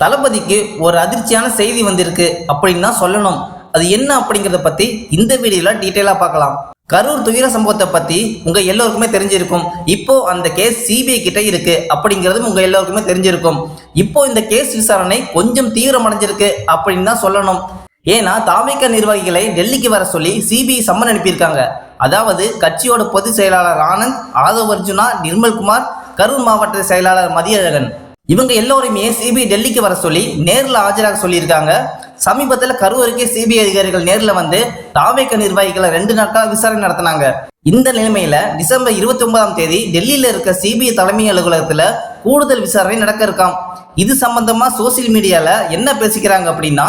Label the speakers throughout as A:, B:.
A: தளபதிக்கு ஒரு அதிர்ச்சியான செய்தி வந்திருக்கு அப்படின்னு தான் சொல்லணும். அது என்ன அப்படிங்கிறத பத்தி இந்த வீடியோல டீட்டெயிலா பார்க்கலாம். கரூர் துயர சம்பவத்தை பத்தி உங்க எல்லோருக்குமே தெரிஞ்சிருக்கும். இப்போ அந்த கேஸ் சிபிஐ கிட்ட இருக்கு அப்படிங்கிறதும் உங்க எல்லோருக்குமே தெரிஞ்சிருக்கும். இப்போ இந்த கேஸ் விசாரணை கொஞ்சம் தீவிரமடைஞ்சிருக்கு அப்படின்னு தான் சொல்லணும். ஏன்னா தாவேகா நிர்வாகிகளை டெல்லிக்கு வர சொல்லி சிபிஐ சம்மன் அனுப்பியிருக்காங்க. அதாவது கட்சியோட பொதுச் செயலாளர் ஆனந்த், ஆதவ் அர்ஜுனா, நிர்மல்குமார், கரூர் மாவட்ட செயலாளர் மதியழகன், இவங்க எல்லோருமே சிபிஐ டெல்லிக்கு வர சொல்லி நேரில் ஆஜராக சொல்லியிருக்காங்க. சமீபத்தில் கரூருக்கு சிபிஐ அதிகாரிகள் நேரில் வந்து தாவேகா நிர்வாகிகளை 2 நாட்கள் விசாரணை நடத்தினாங்க. இந்த நிலைமையில டிசம்பர் 29ஆம் தேதி டெல்லியில இருக்க சிபிஐ தலைமை அலுவலகத்துல கூடுதல் விசாரணை நடக்க இருக்காம். இது சம்பந்தமா சோசியல் மீடியால என்ன பேசிக்கிறாங்க அப்படின்னா,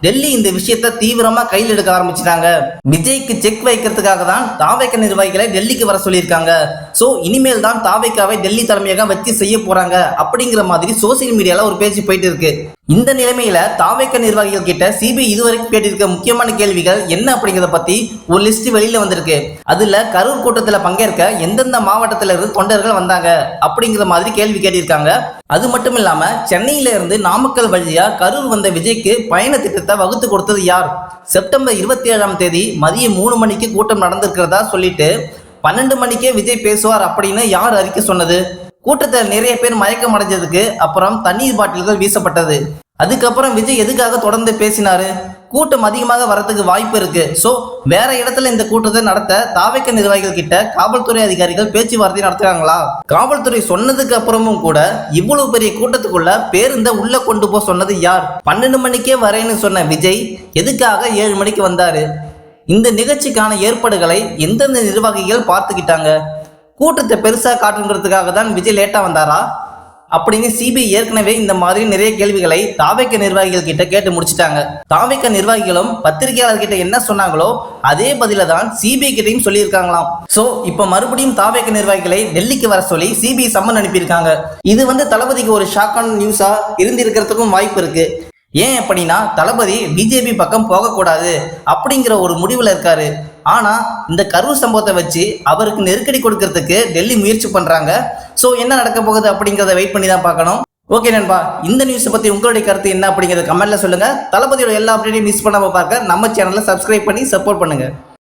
A: டெல்லி இந்த விஷயத்த தீவிரமா கையில் எடுக்க ஆரம்பிச்சிட்டாங்க. விஜய்க்கு செக் வைக்கிறதுக்காக தான் தாவேகா நிர்வாகிகளை டெல்லிக்கு வர சொல்லியிருக்காங்க. சோ இனிமேல் தான் தாவேகாவை டெல்லி தலைமையாக வச்சு செய்ய போறாங்க அப்படிங்கிற மாதிரி சோசியல் மீடியால ஒரு பேச்சு போயிட்டு இருக்கு. இந்த நிலைமையில தாவேகா நிர்வாகிகள் கிட்ட சிபிஐ இதுவரைக்கும் கேட்டிருக்க முக்கியமான கேள்விகள் என்ன அப்படிங்கிறத பத்தி ஒரு லிஸ்ட் வெளியில வந்திருக்கு. அதுல கரூர் கூட்டத்துல பங்கேற்க எந்தெந்த மாவட்டத்தில இருந்து தொண்டர்கள் வந்தாங்க அப்படிங்கிற மாதிரி கேள்வி கேட்டிருக்காங்க. அது மட்டும் இல்லாம சென்னையில இருந்து நாமக்கல் வழியா கரூர் வந்த விஜய்க்கு பயண திட்டத்தை வகுத்து கொடுத்தது யார்? செப்டம்பர் 27ஆம் தேதி மதியம் 3 மணிக்கு கூட்டம் நடந்திருக்கிறதா சொல்லிட்டு 12 மணிக்கே விஜய் பேசுவார் அப்படின்னு யார் அறிக்கை சொன்னது? கூட்டத்தில் நிறைய பேர் மயக்கம் அடைஞ்சதுக்கு அப்புறம் தண்ணீர் பாட்டில்கள் வீசப்பட்டது. அதுக்கப்புறம் விஜய் எதுக்காக தொடர்ந்து பேசினாரு? கூட்டம் அதிகமாக வரதுக்கு வாய்ப்பு இருக்கு. சோ வேற இடத்துல இந்த கூட்டத்தை நடத்த தாவேகா நிர்வாகிகள் கிட்ட காவல்துறை அதிகாரிகள் பேச்சுவார்த்தை நடத்துறாங்களா? காவல்துறை சொன்னதுக்கு அப்புறமும் கூட இவ்வளவு பெரிய கூட்டத்துக்குள்ள பேருந்த உள்ள கொண்டு போக சொன்னது யார்? 12 மணிக்கே வரேன்னு சொன்ன விஜய் எதுக்காக 7 மணிக்கு வந்தாரு? இந்த நிகழ்ச்சிக்கான ஏற்பாடுகளை எந்தெந்த நிர்வாகிகள் பார்த்துக்கிட்டாங்க? கூட்டத்தை பெருசா காட்டுங்கிறதுக்காக தான் விஜய் லேட்டா வந்தாரா அப்படின்னு சிபிஐ ஏற்கனவே இந்த மாதிரி நிறைய கேள்விகளை தாவேகா நிர்வாகிகள் கிட்ட கேட்டு முடிச்சிட்டாங்க. தாவேகா நிர்வாகிகளும் பத்திரிகையாளர் கிட்ட என்ன சொன்னாங்களோ அதே பதில தான் சிபிஐ கிட்டையும் சொல்லியிருக்காங்களாம். சோ இப்ப மறுபடியும் தாவேகா நிர்வாகிகளை டெல்லிக்கு வர சொல்லி சிபிஐ சம்மன் அனுப்பியிருக்காங்க. இது தளபதிக்கு ஒரு ஷாக்கான நியூஸா இருந்திருக்கிறதுக்கும் வாய்ப்பு இருக்கு. ஏன் அப்படின்னா தளபதி பிஜேபி பக்கம் போகக்கூடாது அப்படிங்கிற ஒரு முடிவில் இருக்காரு. ஆனா இந்த கரூர் சம்பவத்தை வச்சு அவருக்கு நெருக்கடி கொடுக்கறதுக்கு டெல்லி முயற்சி பண்றாங்க. ஸோ என்ன நடக்க போகுது அப்படிங்கிறத வெயிட் பண்ணி தான் பார்க்கணும். ஓகே நண்பா, இந்த நியூஸை பத்தி உங்களுடைய கருத்து என்ன அப்படிங்கிறத கமெண்ட்ல சொல்லுங்க. தளபதியோட எல்லா அப்டேட்டையும் மிஸ் பண்ணாம பார்க்க நம்ம சேனலை சப்ஸ்கிரைப் பண்ணி சப்போர்ட் பண்ணுங்க.